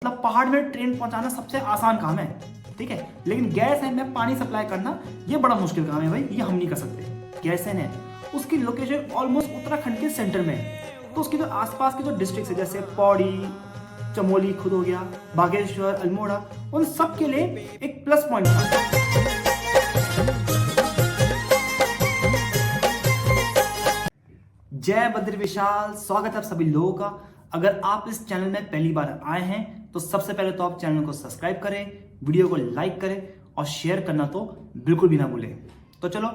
मतलब पहाड़ में ट्रेन पहुंचाना सबसे आसान काम है, ठीक है। लेकिन गैरसैंण में पानी सप्लाई करना ये बड़ा मुश्किल काम है भाई, ये हम नहीं कर सकते। गैरसैंण है, उसकी लोकेशन ऑलमोस्ट उत्तराखंड के सेंटर में है, तो उसकी जो आसपास के जो डिस्ट्रिक्ट है जैसे पौड़ी, चमोली खुद हो गया, बागेश्वर, अल्मोड़ा, उन सब के लिए एक प्लस पॉइंट था। जय बद्र विशाल, स्वागत है आप सभी लोगों का। अगर आप इस चैनल में पहली बार आए हैं तो सबसे पहले तो आप चैनल को सब्सक्राइब करें, वीडियो को लाइक करें और शेयर करना तो बिल्कुल भी ना भूलें। तो चलो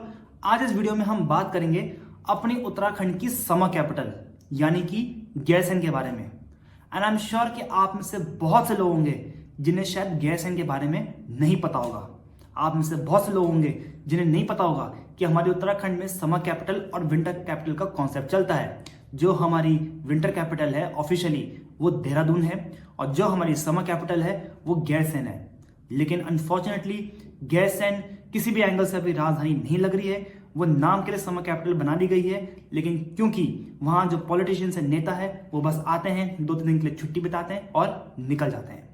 आज इस वीडियो में हम बात करेंगे अपनी उत्तराखंड की समर कैपिटल यानी कि गैरसैंण के बारे में। एंड आई एम श्योर कि आप में से बहुत से लोग होंगे जिन्हें शायद गैरसैंण के बारे में नहीं पता होगा। आप में से बहुत से लोग होंगे जिन्हें नहीं पता होगा कि हमारे उत्तराखंड में समर कैपिटल और विंटर कैपिटल का कॉन्सेप्ट चलता है। जो हमारी विंटर कैपिटल है ऑफिशियली वो देहरादून है और जो हमारी समर कैपिटल है वो गैरसैंण है। लेकिन अनफॉर्चुनेटली गैरसैंण किसी भी एंगल से अभी राजधानी नहीं लग रही है। वो नाम के लिए समर कैपिटल बना दी गई है, लेकिन क्योंकि वहां जो पॉलिटिशियंस है, नेता है, वो बस आते हैं, 2-3 दिन के लिए छुट्टी बिताते हैं और निकल जाते हैं।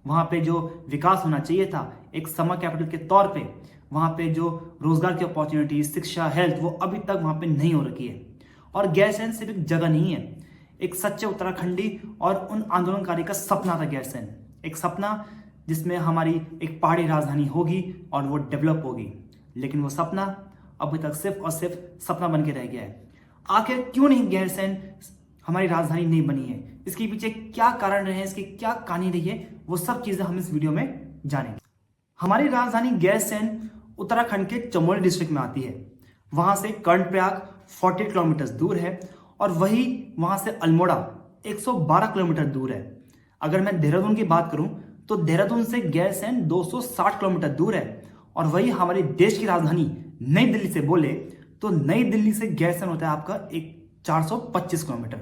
वहां पे जो विकास होना चाहिए था एक समर कैपिटल के तौर पे, वहां पे जो रोजगार की अपॉर्चुनिटी, शिक्षा, हेल्थ, वो अभी तक वहां पे नहीं हो रखी है। और गैरसैंण सिर्फ एक जगह नहीं है, एक सच्चे उत्तराखंडी और उन आंदोलनकारी का सपना था गैरसैंण। एक सपना जिसमें हमारी एक पहाड़ी राजधानी होगी और वो डेवलप होगी। लेकिन वो सपना अभी तक सिर्फ और सिर्फ सपना बन के रह गया है। आखिर क्यों नहीं गैरसैंण हमारी राजधानी नहीं बनी है, इसके पीछे क्या कारण रहे हैं, इसकी क्या कहानी रही है, वो सब चीजें हम इस वीडियो में जानेंगे। हमारी राजधानी गैरसैंण उत्तराखंड के चमोली डिस्ट्रिक्ट में आती है। वहां से कर्णप्रयाग 40 किलोमीटर दूर है और वही वहां से अल्मोड़ा 112 किलोमीटर दूर है। अगर मैं देहरादून की बात करूं तो देहरादून से गैरसैंण 260 किलोमीटर दूर है। और वही हमारे देश की राजधानी नई दिल्ली से बोले तो नई दिल्ली से गैरसैंण होता है आपका एक 425 किलोमीटर।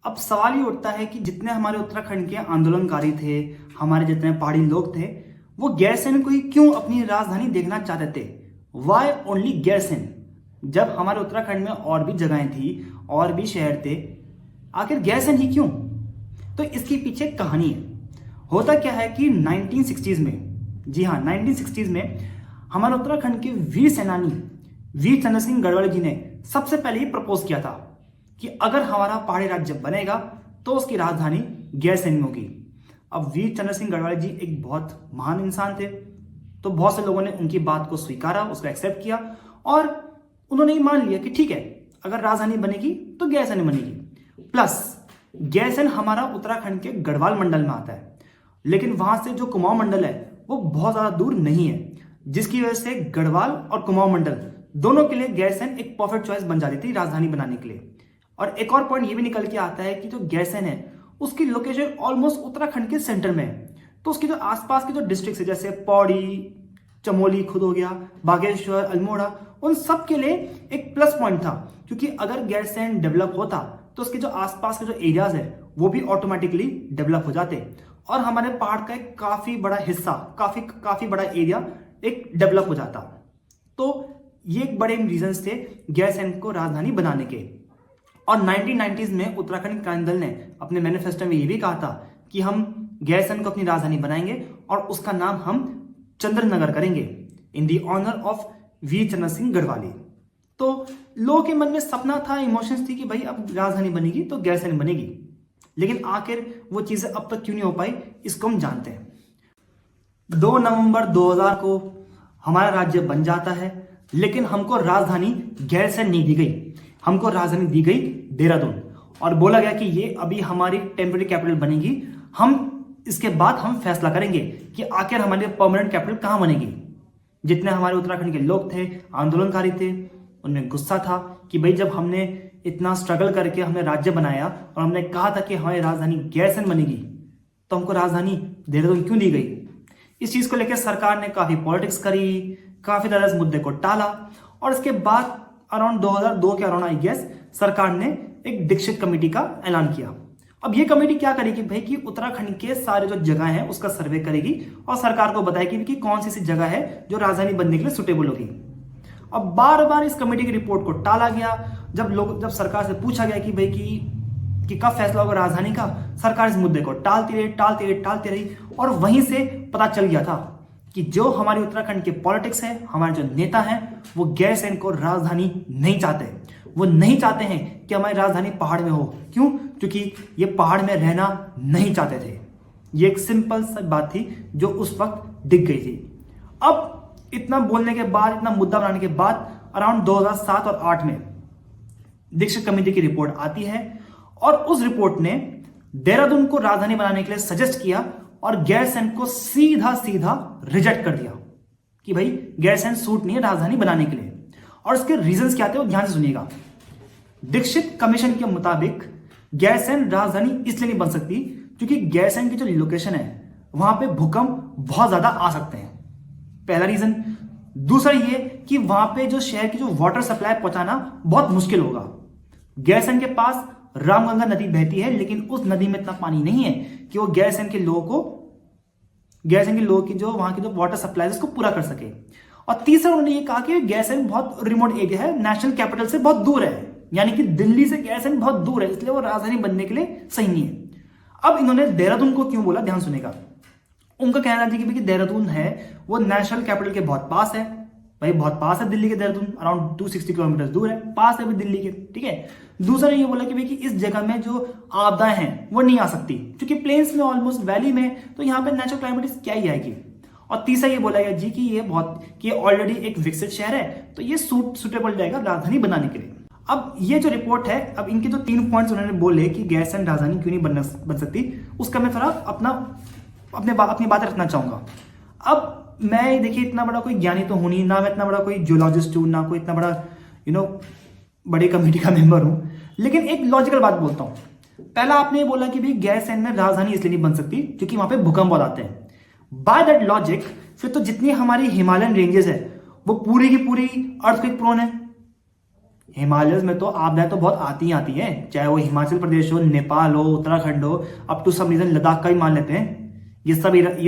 अब सवाल ये उठता है कि जितने हमारे उत्तराखंड के आंदोलनकारी थे, हमारे जितने पहाड़ी लोग थे, वो गैरसैंण को ही क्यों अपनी राजधानी देखना चाहते थे। वाई ओनली गैरसैंण, जब हमारे उत्तराखंड में और भी जगहें थी, और भी शहर थे, आखिर गैरसैंण ही क्यों। तो इसके पीछे कहानी है। होता क्या है कि 1960s में, जी हाँ 1960s में हमारे उत्तराखंड के वीर सेनानी वीर चंद्र सिंह गढ़वाली जी ने सबसे पहले ही प्रपोज किया था कि अगर हमारा पहाड़ी राज्य बनेगा तो उसकी राजधानी गैरसैंण में होगी। अब वीर चंद्र सिंह गढ़वाली जी एक बहुत महान इंसान थे, तो बहुत से लोगों ने उनकी बात को स्वीकारा, उसको एक्सेप्ट किया और उन्होंने ही मान लिया कि ठीक है, अगर राजधानी बनेगी तो गैरसैंण बनेगी। प्लस गैरसैंण हमारा उत्तराखंड के गढ़वाल मंडल में आता है, लेकिन वहां से जो कुमाऊं मंडल है वो बहुत ज्यादा दूर नहीं है, जिसकी वजह से गढ़वाल और कुमाऊं मंडल दोनों के लिए गैरसैंण एक परफेक्ट चॉइस बन जाती थी राजधानी बनाने के लिए। और एक और पॉइंट ये भी निकल के आता है कि जो गैरसैंण है उसकी लोकेशन ऑलमोस्ट उत्तराखंड के सेंटर में है, तो उसकी जो आसपास के जो डिस्ट्रिक्ट है जैसे पौड़ी, चमोली खुद हो गया, बागेश्वर, अल्मोड़ा, उन सब के लिए एक प्लस पॉइंट था। क्योंकि अगर गैरसैंण डेवलप होता तो उसके जो आसपास के जो एरियाज है वो भी ऑटोमेटिकली डेवलप हो जाते और हमारे पहाड़ का एक काफी बड़ा हिस्सा, काफी बड़ा एरिया एक डेवलप हो जाता। तो ये एक बड़े रीजंस थे गैरसैंण को राजधानी बनाने के। और 1990s में उत्तराखंड क्रांति दल ने अपने मैनिफेस्टो में ये भी कहा था कि हम गैरसैंण को अपनी राजधानी बनाएंगे और उसका नाम हम चंद्रनगर करेंगे इन दी ऑनर ऑफ वीर चंद्र सिंह गढ़वाली। तो लोगों के मन में सपना था, इमोशंस थी कि भाई अब राजधानी बनेगी तो गैरसैंण बनेगी। लेकिन आखिर वो चीजें अब तक क्यों नहीं हो पाई, इसको हम जानते हैं। 2 नवंबर 2000 को हमारा राज्य बन जाता है, लेकिन हमको राजधानी गैरसैंण नहीं दी गई, हमको राजधानी दी गई देहरादून और बोला गया कि ये अभी हमारी टेम्पररी कैपिटल बनेगी। हम इसके बाद हम फैसला करेंगे कि आखिर हमारी परमानेंट कैपिटल कहां बनेगी। जितने हमारे उत्तराखंड के लोग थे, आंदोलनकारी थे, उनमें गुस्सा था कि भाई जब हमने इतना स्ट्रगल करके हमने राज्य बनाया और हमने कहा था कि हमारी राजधानी गैरसैंण बनेगी, तो हमको राजधानी देहरादून क्यों दी गई। इस चीज को लेकर सरकार ने काफी पॉलिटिक्स करी, काफी तरह इस मुद्दे को टाला और इसके बाद अराउंड 2002 के अराउंड आई गेस सरकार ने एक दीक्षित कमेटी का ऐलान किया। अब ये कमेटी क्या करेगी भाई कि उत्तराखंड के सारे जो जगह है उसका सर्वे करेगी और सरकार को बताएगी कि कौन सी जगह है जो राजधानी बनने के लिए सुटेबल होगी। अब बार बार इस कमेटी की रिपोर्ट को टाला गया। जब सरकार से पूछा गया कि भाई कि कि कब फैसला होगा राजधानी का। सरकार इस मुद्दे को टालती रही और वहीं से पता चल गया था कि जो हमारी उत्तराखंड के पॉलिटिक्स है, हमारे जो नेता हैं, वो गैरसैंण को राजधानी नहीं चाहते। वो नहीं चाहते हैं कि हमारी राजधानी पहाड़ में हो। क्यों? क्योंकि ये पहाड़ में रहना नहीं चाहते थे। ये एक सिंपल सी बात थी जो उस वक्त दिख गई थी। अब इतना बोलने के बाद, इतना मुद्दा बनाने के बाद अराउंड 2007 और 8 में दीक्षित कमेटी की रिपोर्ट आती है और उस रिपोर्ट ने देहरादून को राजधानी बनाने के लिए सजेस्ट किया और गैरसैंण को सीधा रिजेक्ट कर दिया कि भाई गैरसैंण सूट नहीं है राजधानी बनाने के लिए। और उसके रीजंस क्या थे वो ध्यान से सुनिएगा। दीक्षित कमीशन के मुताबिक गैरसैंण राजधानी इसलिए नहीं बन सकती क्योंकि गैरसैंण की जो लोकेशन है वहां पे भूकंप बहुत ज्यादा आ सकते हैं, पहला रीजन। दूसरा ये कि वहां पे जो शहर की जो वाटर सप्लाई पहुंचाना बहुत मुश्किल होगा। गैरसैंण के पास रामगंगा नदी बहती है, लेकिन उस नदी में इतना पानी नहीं है कि वो गैरसैंण के लोगों की जो वहां की जो वाटर सप्लाई है उसको पूरा कर सके। और तीसरा उन्होंने ये कहा कि गैरसैंण बहुत रिमोट एरिया है, नेशनल कैपिटल से बहुत दूर है, यानी कि दिल्ली से गैरसैंण बहुत दूर है, इसलिए वो राजधानी बनने के लिए सही नहीं है। अब इन्होंने देहरादून को क्यों बोला, ध्यान सुनेगा। उनका कहना था कि देहरादून है वो नेशनल कैपिटल के बहुत पास है। भाई बहुत पास है दिल्ली के देहरादून, अराउंड 260 किलोमीटर दूर है, पास है भी दिल्ली के, ठीक है। दूसरा ये बोला कि इस जगह में जो आपदाएं हैं वो नहीं आ सकती क्योंकि प्लेन्स में, ऑलमोस्ट वैली में, तो यहाँ पे नेचुरल क्लाइमेट क्या ही आएगी। और तीसरा ये बोला गया जी कि ये ऑलरेडी एक विकसित शहर है, तो ये सुटेबल रहेगा राजधानी बनाने के लिए। अब ये जो रिपोर्ट है, अब इनके जो 3 पॉइंट्स उन्होंने बोले कि गैरसैंण राजधानी क्यों नहीं बन सकती, उसका मैं थोड़ा अपनी बात रखना चाहूंगा। अब मैं देखिए इतना बड़ा कोई ज्ञानी तो हूं नहीं, ना मैं इतना बड़ा कोई जियोलॉजिस्ट हूं, ना कोई इतना बड़ा बड़ी कमेटी का मेंबर हूं, लेकिन एक लॉजिकल बात बोलता हूं। पहला आपने बोला कि भाई गैरसैंण में राजधानी इसलिए नहीं बन सकती क्योंकि वहां पे भूकंप बहुत आते हैं। बाय दैट लॉजिक फिर तो जितनी हमारी हिमालयन रेंजेस है वो पूरी की पूरी अर्थक्वेक प्रोन है। हिमालयस में तो आपदाएं तो बहुत आती है, चाहे वो हिमाचल प्रदेश हो, नेपाल हो, उत्तराखंड हो, up to some region Ladakh का ही मान लेते हैं। ये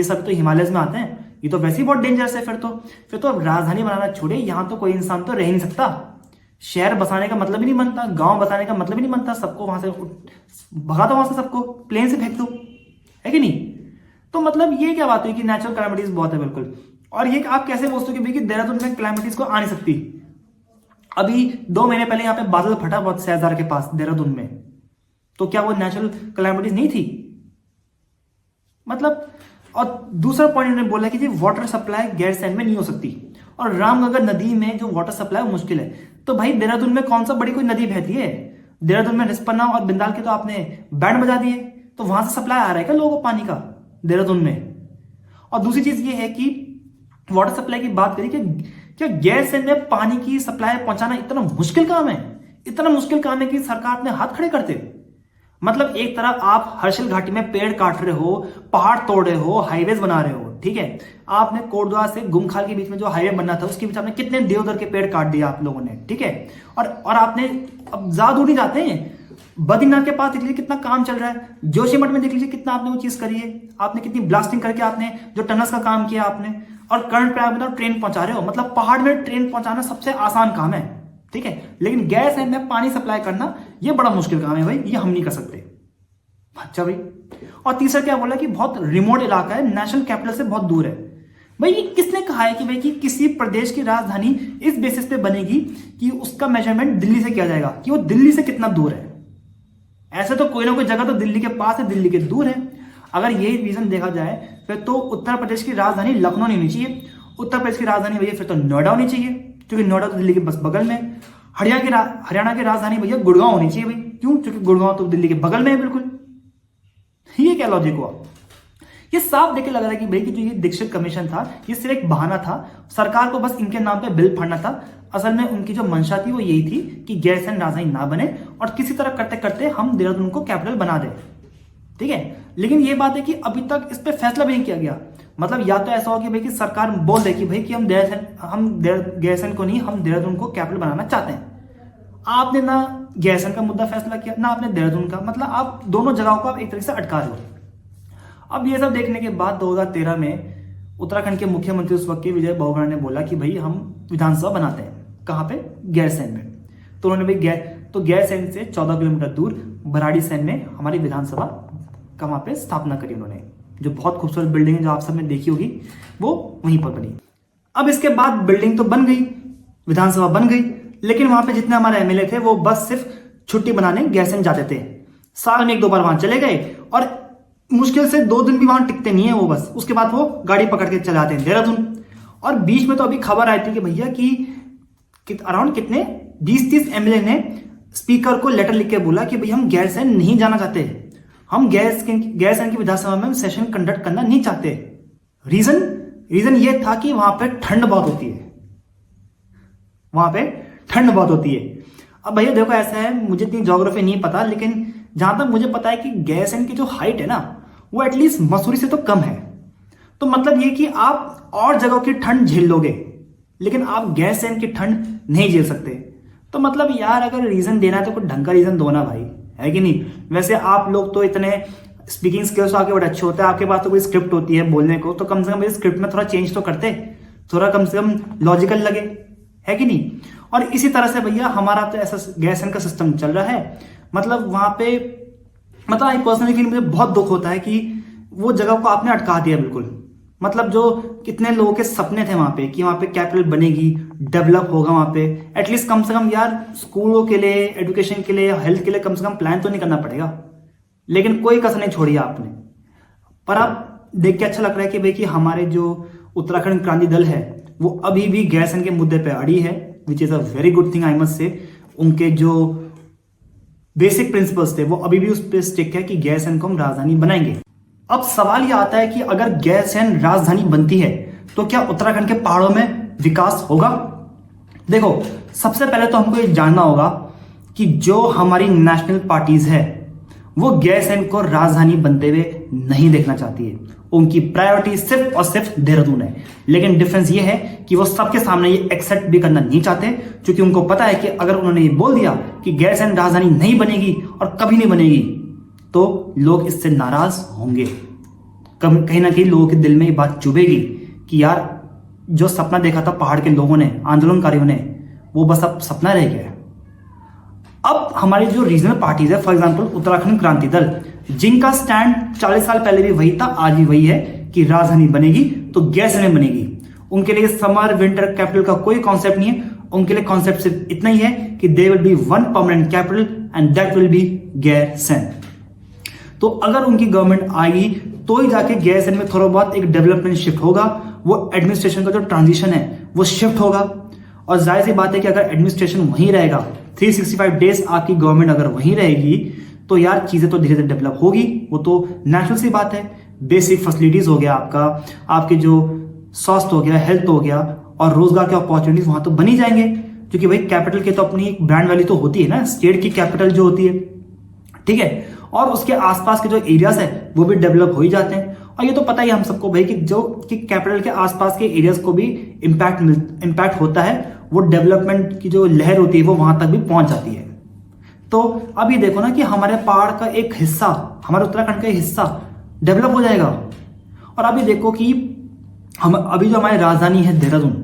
सब तो हिमालयस में आते हैं। ये तो वैसे ही बहुत डेंजरस है। फिर तो अब राजधानी बनाना छोड़े, यहां तो कोई इंसान तो रह नहीं सकता। शहर बसाने का मतलब ही नहीं बनता, गांव बसाने का मतलब ही नहीं बनता। सबको वहां से भगा दो, वहां से सबको प्लेन से फेंक दो, है कि नहीं। तो मतलब ये क्या बात हुई कि नेचुरल क्लाइमेटीज बहुत है, बिल्कुल। और ये आप कैसे बोलते हो कि देहरादून में क्लाइमेटीज को आ नहीं सकती। अभी 2 महीने पहले यहाँ पे बादल फटा बहुत सहजार के पास देहरादून में, तो क्या वो नेचुरल क्लाइमेटीज नहीं थी? मतलब, और दूसरा पॉइंट उन्होंने बोला कि वाटर सप्लाई गैरसैंण में नहीं हो सकती और रामगंगा नदी में जो वाटर सप्लाई मुश्किल है। तो भाई देहरादून में कौन सा बड़ी कोई नदी बहती है? देहरादून में रिस्पना और बिंदाल के तो आपने बैंड बजा दिए, तो वहां से सप्लाई आ रहा है क्या लोगों को पानी का देहरादून में? और दूसरी चीज ये है कि वाटर सप्लाई की बात करी कि क्या गैरसैंण में पानी की सप्लाई पहुंचाना इतना मुश्किल काम है? इतना मुश्किल काम है कि सरकार अपने हाथ खड़े करते। मतलब एक तरफ आप हर्षिल घाटी में पेड़ काट रहे हो, पहाड़ तोड़ रहे हो, हाईवेज बना रहे हो, ठीक है। आपने कोटद्वार से गुमखाल के बीच में जो हाईवे बनना था उसके बीच आपने कितने देवदार के पेड़ काट दिए आप लोगों ने, ठीक है। और आपने अब ज्यादा दूर नहीं जाते हैं, बद्रीनाथ के पास देख लीजिए कितना काम चल रहा है, जोशीमठ में देख लीजिए कितना आपने वो चीज करी है, आपने कितनी ब्लास्टिंग करके आपने जो टनल्स का काम किया आपने, और कर्णप्रयाग में ट्रेन पहुंचा रहे हो। मतलब पहाड़ में ट्रेन पहुंचाना सबसे आसान काम है, ठीक है। लेकिन गैरसैंण में पानी सप्लाई करना ये बड़ा मुश्किल काम है भाई, ये हम नहीं कर सकते। अच्छा भाई, और तीसरा क्या बोला कि बहुत रिमोट इलाका है, नेशनल कैपिटल से बहुत दूर है। भाई ये किसने कहा है कि भाई कि किसी प्रदेश की राजधानी इस बेसिस पे बनेगी कि उसका मेजरमेंट दिल्ली से किया जाएगा कि वो दिल्ली से कितना दूर है? ऐसे तो कोई ना कोई जगह तो दिल्ली के पास है, दिल्ली के दूर है। अगर यही रीजन देखा जाए फिर तो उत्तर प्रदेश की राजधानी लखनऊ नहीं होनी चाहिए, उत्तर प्रदेश की राजधानी भैया फिर तो नोएडा होनी चाहिए, क्योंकि नोएडा तो दिल्ली के बस बगल में। हरियाणा की राजधानी भैया गुड़गांव होनी चाहिए भाई, क्यों? क्योंकि गुड़गांव तो दिल्ली के बगल में है बिल्कुल। ये क्या लॉजिक हुआ? ये साफ देख के लग रहा है कि भाई कि जो ये दीक्षित कमीशन था ये सिर्फ एक बहाना था, सरकार को बस इनके नाम पे बिल फाड़ना था। असल में उनकी जो मंशा थी वो यही थी कि गैरसैंण राजधानी ना बने और किसी तरह करते करते हम देहरादून को कैपिटल बना दें, ठीक है। लेकिन ये बात है कि अभी तक इस पे फैसला भी नहीं किया गया। मतलब या तो ऐसा हो कि भाई कि सरकार बोल दे कि भाई कि हम गैरसैंण को नहीं, हम देहरादून को कैपिटल बनाना चाहते हैं। आपने ना गैरसैंण का मुद्दा फैसला किया, ना आपने देहरादून का, मतलब आप दोनों जगहों को आप एक तरीके से अटका रहे हो। अब ये सब देखने के बाद 2013 में उत्तराखंड के मुख्यमंत्री उस वक्त के विजय बहुगुणा ने बोला कि भाई हम विधानसभा बनाते हैं, कहाँ पे? गैरसैंण में। तो उन्होंने भाई तो गैरसैंण से 14 किलोमीटर दूर भराड़ीसैंण में हमारी विधानसभा का वहां पे स्थापना करी उन्होंने, जो बहुत खूबसूरत बिल्डिंग है जो आप सबने देखी होगी, वो वहीं पर बनी। अब इसके बाद बिल्डिंग तो बन गई, विधानसभा बन गई, लेकिन वहां पे जितने हमारे एमएलए थे वो बस सिर्फ छुट्टी बनाने गैरसैंण जाते थे। साल में 1-2 बार वहां चले गए और मुश्किल से 2 दिन भी वहां टिकते नहीं है वो, बस उसके बाद वो गाड़ी पकड़ के चले जाते हैं देहरादून। और बीच में तो अभी खबर आई थी कि भैया कि अराउंड कितने 20-30 एमएलए ने स्पीकर को लेटर लिख के बोला कि भैया हम गैरसैंण नहीं जाना चाहते, हम गैरसैंण की विधानसभा में सेशन कंडक्ट करना नहीं चाहते। रीजन ये था कि वहां पे ठंड बहुत होती है, वहां पे ठंड बहुत होती है। अब भैया देखो ऐसा है, मुझे इतनी ज्योग्राफी नहीं पता, लेकिन जहां तक मुझे पता है कि गैरसैंण की जो हाइट है ना वो एटलीस्ट मसूरी से तो कम है। तो मतलब ये कि आप और जगहों की ठंड झेल लोगे, लेकिन आप गैरसैंण की ठंड नहीं झेल सकते। तो मतलब यार अगर रीजन देना है तो कोई ढंग का रीजन दो ना भाई, है कि नहीं। वैसे आप लोग तो इतने स्पीकिंग स्किल्स आपके बड़े अच्छे होते हैं, आपके पास तो कोई स्क्रिप्ट होती है बोलने को, तो कम से कम इस स्क्रिप्ट में थोड़ा चेंज तो करते, थोड़ा कम से कम लॉजिकल लगे, है कि नहीं। और इसी तरह से भैया हमारा तो ऐसा गैरसैंण का सिस्टम चल रहा है। मतलब वहां पे मतलब पर्सनली फील मुझे बहुत दुख होता है कि वो जगह को आपने अटका दिया बिल्कुल। मतलब जो कितने लोगों के सपने थे वहां पे कि वहां पे कैपिटल बनेगी, डेवलप होगा वहां पे, एटलीस्ट कम से कम यार स्कूलों के लिए, एजुकेशन के लिए, हेल्थ के लिए कम से कम प्लान तो नहीं करना पड़ेगा। लेकिन कोई कसर नहीं छोड़ी आपने। पर अब देख के अच्छा लग रहा है कि भाई कि हमारे जो उत्तराखंड क्रांति दल है वो अभी भी गैरसैंण के मुद्दे पे अड़ी है, which is a very good thing I must say. उनके जो बेसिक प्रिंसिपल्स थे वो अभी भी उस पर स्टिक है कि गैरसैंण को हम राजधानी बनाएंगे। अब सवाल यह आता है कि अगर गैरसैंण राजधानी बनती है तो क्या उत्तराखंड के पहाड़ों में विकास होगा। देखो सबसे पहले तो हमको ये जानना होगा कि जो हमारी नेशनल पार्टीज है वो गैरसैंण को राजधानी बनते हुए नहीं देखना चाहती है। उनकी प्रायोरिटी सिर्फ और सिर्फ देहरादून है। लेकिन डिफरेंस ये है कि वो सबके सामने ये एक्सेप्ट भी करना नहीं चाहते, क्योंकि उनको पता है कि अगर उन्होंने ये बोल दिया कि गैरसैंण राजधानी नहीं बनेगी और कभी नहीं बनेगी तो लोग इससे नाराज होंगे। कहीं ना कहीं लोगों के दिल में ये बात चुभेगी कि यार जो सपना देखा था पहाड़ के लोगों ने, आंदोलनकारियों ने, वो बस अब सपना रह गया है। अब हमारी जो रीजनल पार्टीज है, फॉर एग्जांपल उत्तराखंड क्रांति दल, जिनका स्टैंड 40 साल पहले भी वही था, आज भी वही है कि राजधानी बनेगी तो गैरसैंण बनेगी। उनके लिए समर विंटर कैपिटल का कोई कॉन्सेप्ट नहीं है। उनके लिए कॉन्सेप्ट सिर्फ इतना ही है कि they will be one permanent capital and that will be Gairsain. तो अगर उनकी गवर्नमेंट आएगी तो ही जाके गैरसैंण में थोड़ा बहुत एक डेवलपमेंट शिफ्ट होगा, वो एडमिनिस्ट्रेशन का जो ट्रांजिशन है वो शिफ्ट होगा। और जाहिर सी बात है कि अगर एडमिनिस्ट्रेशन वहीं रहेगा, 365 डेज आपकी गवर्नमेंट अगर वहीं रहेगी तो यार चीजें तो धीरे धीरे डेवलप होगी, वो तो नेचुरल सी बात है। बेसिक फैसिलिटीज हो गया आपका, आपके जो स्वास्थ्य हो गया, हेल्थ हो गया, और रोजगार के अपॉर्चुनिटीज वहां तो बनी जाएंगे, क्योंकि भाई कैपिटल की तो अपनी एक ब्रांड वैल्यू तो होती है ना, स्टेट की कैपिटल जो होती है, ठीक है। और उसके आसपास के जो एरियाज है वो भी डेवलप हो ही जाते हैं। और ये तो पता ही हम सबको भाई कि जो कि कैपिटल के आसपास के एरियाज को भी इम्पैक्ट होता है, वो डेवलपमेंट की जो लहर होती है वो वहां तक भी पहुंच जाती है। तो अभी देखो ना कि हमारे पहाड़ का एक हिस्सा, हमारे उत्तराखंड का हिस्सा डेवलप हो जाएगा। और अभी देखो कि हम अभी जो हमारी राजधानी है देहरादून,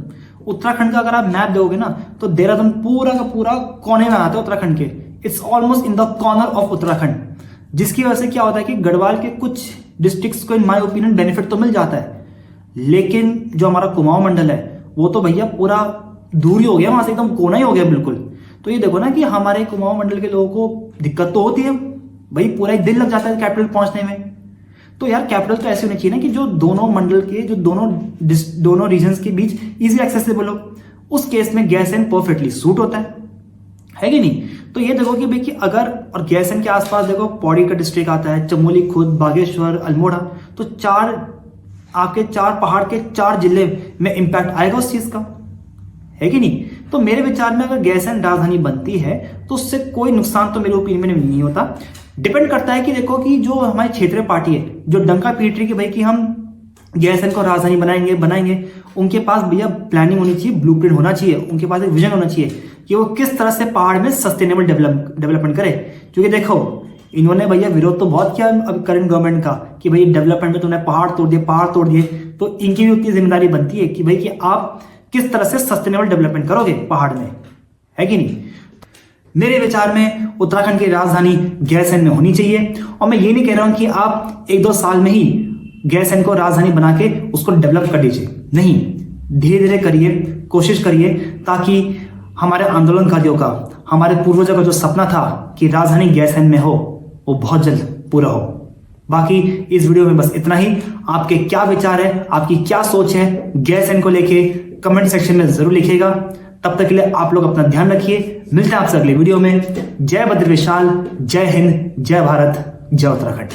उत्तराखंड का अगर आप मैप देखोगे ना तो देहरादून पूरा का पूरा कोने में आता है उत्तराखंड के। It's almost in the corner of Uttarakhand, जिसकी वजह से क्या होता है कि गढ़वाल के कुछ डिस्ट्रिक्ट्स को इन माय ओपिनियन बेनिफिट तो मिल जाता है, लेकिन जो हमारा कुमाऊं मंडल है वो तो भैया पूरा दूर ही हो गया, वहां से एकदम कोना ही हो गया बिल्कुल। तो ये देखो ना कि हमारे कुमाऊं मंडल के लोगों को दिक्कत तो होती है भाई, पूरा एक दिन लग जाता है कैपिटल पहुंचने में। तो यार कैपिटल तो ऐसे होनी चाहिए ना कि जो दोनों मंडल के, जो दोनों रीजन्स के बीच इजी एक्सेसिबल हो। उस केस में गैरसैंण परफेक्टली सूट होता है कि नहीं। तो ये देखो कि भाई कि अगर, और गैरसैंण के आसपास देखो पौड़ी का डिस्ट्रिक्ट आता है, चमोली खुद, बागेश्वर, अल्मोड़ा, तो आपके 4 पहाड़ के 4 जिले में इंपैक्ट आएगा उस चीज का, है कि नहीं। तो मेरे विचार में अगर गैरसैंण राजधानी बनती है तो उससे कोई नुकसान तो मेरे ओपिनियन में नहीं होता। डिपेंड करता है कि देखो कि जो हमारी क्षेत्रीय पार्टी है, जो डंका पीट रही कि भाई कि हम गैरसैंण को राजधानी बनाएंगे, उनके पास भैया प्लानिंग होनी चाहिए, ब्लूप्रिंट होना चाहिए, उनके पास एक विजन होना चाहिए कि वो किस तरह से पहाड़ में सस्टेनेबल डेवलपमेंट करे। क्योंकि देखो इन्होंने भैया विरोध तो बहुत किया अब करंट गवर्नमेंट का कि भाई डेवलपमेंट में तुमने पहाड़ तोड़ दिए, तो इनकी भी उतनी जिम्मेदारी बनती है कि भाई कि आप किस तरह से सस्टेनेबल डेवलपमेंट करोगे पहाड़ में, है कि नहीं। मेरे विचार में उत्तराखंड की राजधानी गैरसैंण में होनी चाहिए। और मैं ये नहीं कह रहा हूं कि आप 1-2 साल में ही गैरसैंण को राजधानी बना के उसको डेवलप कर दीजिए, नहीं, धीरे धीरे करिए, कोशिश करिए, ताकि हमारे आंदोलनकारियों का, हमारे पूर्वजों का जो सपना था कि राजधानी गैरसैंण में हो, वो बहुत जल्द पूरा हो। बाकी इस वीडियो में बस इतना ही। आपके क्या विचार है, आपकी क्या सोच है गैरसैंण को लेके, कमेंट सेक्शन में जरूर लिखिएगा। तब तक के लिए आप लोग अपना ध्यान रखिए। मिलते हैं आपसे अगले वीडियो में। जय बद्र विशाल, जय हिंद, जय भारत, जय उत्तराखंड।